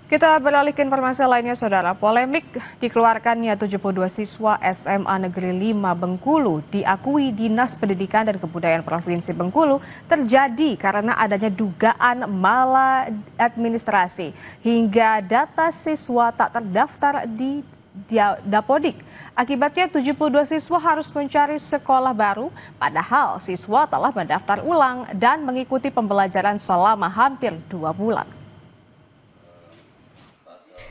Kita beralih ke informasi lainnya, Saudara. Polemik dikeluarkannya 72 siswa SMA Negeri 5 Bengkulu diakui Dinas Pendidikan dan Kebudayaan Provinsi Bengkulu terjadi karena adanya dugaan maladministrasi hingga data siswa tak terdaftar di Dapodik. Akibatnya 72 siswa harus mencari sekolah baru, padahal siswa telah mendaftar ulang dan mengikuti pembelajaran selama hampir 2 bulan.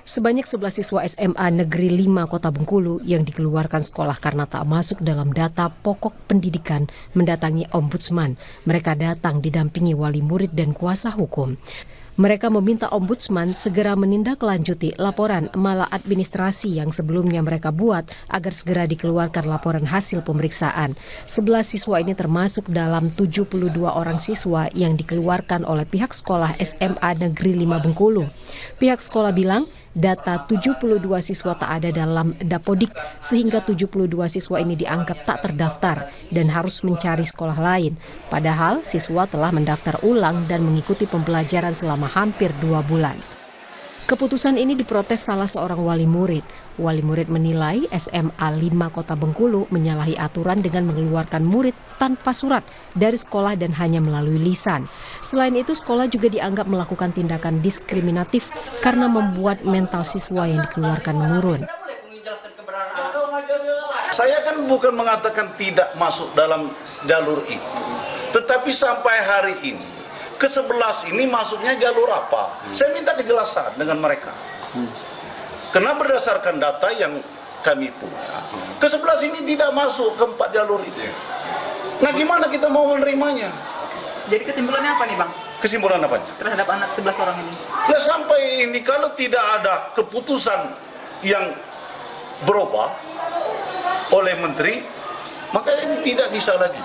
Sebanyak 11 siswa SMA Negeri 5 Kota Bengkulu yang dikeluarkan sekolah karena tak masuk dalam data pokok pendidikan mendatangi Ombudsman. Mereka datang didampingi wali murid dan kuasa hukum. Mereka meminta Ombudsman segera menindaklanjuti laporan maladministrasi yang sebelumnya mereka buat agar segera dikeluarkan laporan hasil pemeriksaan. 11 siswa ini termasuk dalam 72 orang siswa yang dikeluarkan oleh pihak sekolah SMA Negeri 5 Bengkulu. Pihak sekolah bilang data 72 siswa tak ada dalam Dapodik sehingga 72 siswa ini dianggap tak terdaftar dan harus mencari sekolah lain. Padahal siswa telah mendaftar ulang dan mengikuti pembelajaran selama hampir 2 bulan. Keputusan ini diprotes salah seorang wali murid. Wali murid menilai SMA 5 Kota Bengkulu menyalahi aturan dengan mengeluarkan murid tanpa surat dari sekolah dan hanya melalui lisan. Selain itu, sekolah juga dianggap melakukan tindakan diskriminatif karena membuat mental siswa yang dikeluarkan menurun. Saya kan bukan mengatakan tidak masuk dalam jalur itu, tetapi sampai hari ini ke-11 ini masuknya jalur apa? Saya minta kejelasan dengan mereka. Karena berdasarkan data yang kami punya, ke-11 ini tidak masuk ke 4 jalur itu. Nah, gimana kita mau menerimanya? Jadi kesimpulannya apa nih, Bang? Kesimpulan apa? Terhadap anak 11 orang ini? Ya sampai ini kalau tidak ada keputusan yang berubah oleh menteri, maka ini tidak bisa lagi.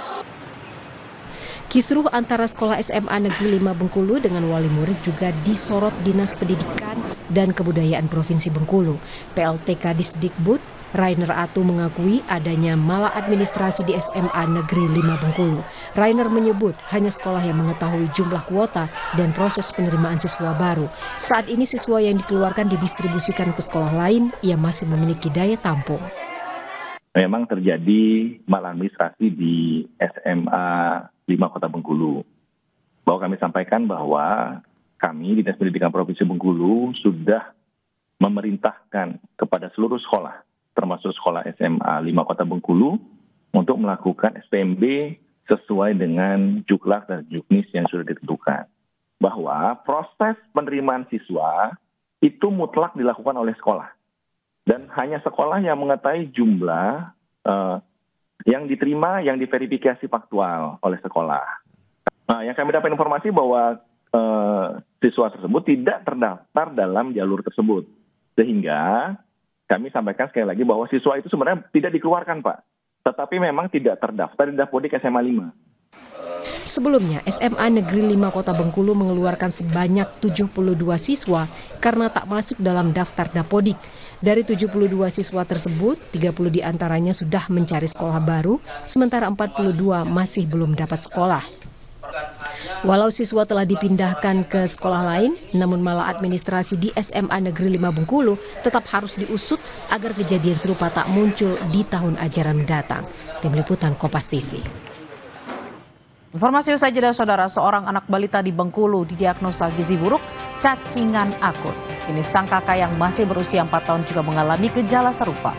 Kisruh antara sekolah SMA Negeri 5 Bengkulu dengan wali murid juga disorot Dinas Pendidikan dan Kebudayaan Provinsi Bengkulu. PLTK Disdikbud Rainer Atu mengakui adanya maladministrasi di SMA Negeri 5 Bengkulu. Rainer menyebut hanya sekolah yang mengetahui jumlah kuota dan proses penerimaan siswa baru. Saat ini siswa yang dikeluarkan didistribusikan ke sekolah lain yang masih memiliki daya tampung. Memang terjadi maladministrasi di SMA 5 Kota Bengkulu. Bahwa kami sampaikan bahwa kami Dinas Pendidikan Provinsi Bengkulu sudah memerintahkan kepada seluruh sekolah, termasuk sekolah SMA 5 Kota Bengkulu, untuk melakukan SPMB sesuai dengan juklak dan juknis yang sudah ditentukan. Bahwa proses penerimaan siswa itu mutlak dilakukan oleh sekolah. Dan hanya sekolah yang mengetahui jumlah yang diterima, yang diverifikasi faktual oleh sekolah. Nah, yang kami dapat informasi bahwa siswa tersebut tidak terdaftar dalam jalur tersebut. Sehingga kami sampaikan sekali lagi bahwa siswa itu sebenarnya tidak dikeluarkan, Pak. Tetapi memang tidak terdaftar di Dapodik SMA 5. Sebelumnya, SMA Negeri 5 Kota Bengkulu mengeluarkan sebanyak 72 siswa karena tak masuk dalam daftar Dapodik. Dari 72 siswa tersebut, 30 diantaranya sudah mencari sekolah baru, sementara 42 masih belum dapat sekolah. Walau siswa telah dipindahkan ke sekolah lain, namun maladministrasi di SMA Negeri 5 Bengkulu tetap harus diusut agar kejadian serupa tak muncul di tahun ajaran mendatang. Tim Liputan Kompas TV. Informasi usai jeda, Saudara, seorang anak balita di Bengkulu didiagnosa gizi buruk, cacingan akut. Ini sang kakak yang masih berusia 4 tahun juga mengalami gejala serupa.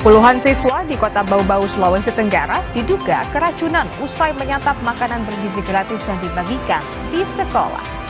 Puluhan siswa di Kota Bau-Bau, Sulawesi Tenggara diduga keracunan usai menyantap makanan bergizi gratis yang dibagikan di sekolah.